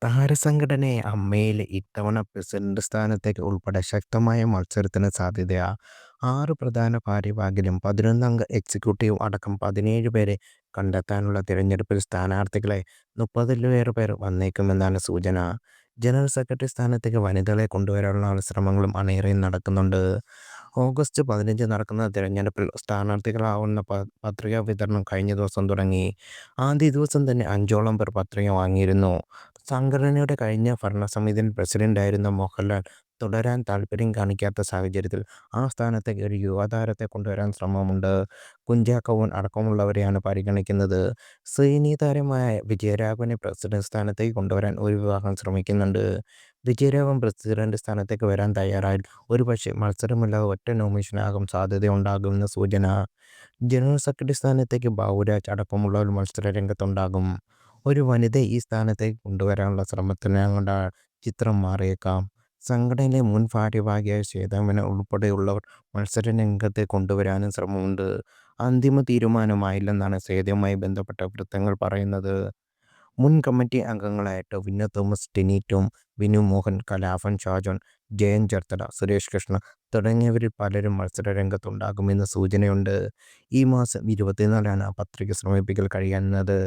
താരസംഘടനയെ അമ്മയിൽ ഇത്തവണ പ്രസിഡന്റ് സ്ഥാനത്തേക്ക് ഉൾപ്പെടെ ശക്തമായ മത്സരത്തിന് സാധ്യതയാ. 6 പ്രധാന ഭാരവാഹികളും 11 അംഗ എക്സിക്യൂട്ടീവ് അടക്കം 17 പേരെ കണ്ടെത്താനുള്ള തിരഞ്ഞെടുപ്പിൽ സ്ഥാനാർത്ഥികളെ 30-ലേറെ പേർ വന്നേക്കുമെന്നാണ് സൂചന. ജനറൽ സെക്രട്ടറി സ്ഥാനത്തേക്ക് വനിതകളെ കൊണ്ടുവരാനുള്ള ശ്രമങ്ങളും അണിയറയിൽ നടക്കുന്നുണ്ട്. ഓഗസ്റ്റ് 15 നടക്കുന്ന തിരഞ്ഞെടുപ്പിൽ സ്ഥാനാർത്ഥികളാവുന്ന പത്രികാ വിതരണം കഴിഞ്ഞ ദിവസം തുടങ്ങി. ആദ്യ ദിവസം തന്നെ 5ഓളം പേർ പത്രിക വാങ്ങിയിരുന്നു. സംഘടനയുടെ കഴിഞ്ഞ ഭരണസമിതിയിൽ പ്രസിഡന്റായിരുന്ന മോഹൻലാൽ തുടരാൻ താൽപര്യം കാണിക്കാത്ത സാഹചര്യത്തിൽ ആ സ്ഥാനത്തേക്ക് ഒരു യുവതാരത്തെ കൊണ്ടുവരാൻ ശ്രമമുണ്ട്. കുഞ്ചാക്കോ ബോബൻ അടക്കമുള്ളവരെയാണ് പരിഗണിക്കുന്നത്. സിനി താരമായ വിജയരാഘവനെ പ്രസിഡന്റ് സ്ഥാനത്തേക്ക് കൊണ്ടുവരാൻ ഒരു വിഭാഗം ശ്രമിക്കുന്നുണ്ട്. വിജയരാഘവൻ പ്രസിഡന്റ് സ്ഥാനത്തേക്ക് വരാൻ തയ്യാറായാൽ ഒരുപക്ഷേ മത്സരമില്ലാതെ ഒറ്റ നോമിനേഷനാകാൻ സാധ്യതയുണ്ടാകുമെന്ന് സൂചന. ജനറൽ സെക്രട്ടറി സ്ഥാനത്തേക്ക് ബാബുരാജ് അടക്കമുള്ളവർ മത്സര രംഗത്തുണ്ടാകും. ഒരു വനിതയെ ഈ സ്ഥാനത്തേക്ക് കൊണ്ടുവരാനുള്ള ശ്രമത്തിനാണ് ചിത്രം മാറിയേക്കാം. സംഘടനയിലെ മുൻ ഭാരവാഹിയായ ശ്വേതാ ഉൾപ്പെടെയുള്ളവർ മത്സര രംഗത്ത് കൊണ്ടുവരാനും ശ്രമമുണ്ട്. അന്തിമ തീരുമാനമായില്ലെന്നാണ് ശ്വേതയുമായി ബന്ധപ്പെട്ട വൃത്തങ്ങൾ പറയുന്നത്. മുൻ കമ്മിറ്റി അംഗങ്ങളായ ടൊവിനോ തോമസ്, ടിനി ടോം, വിനു മോഹൻ, കലാഭൻ ഷാജോൺ, ജയൻ ചേർത്തല, സുരേഷ് കൃഷ്ണ തുടങ്ങിയവരിൽ പലരും മത്സര രംഗത്തുണ്ടാകുമെന്ന് സൂചനയുണ്ട്. ഈ മാസം 24-നാണ് പത്രിക സമർപ്പിക്കൽ കഴിയുന്നത്.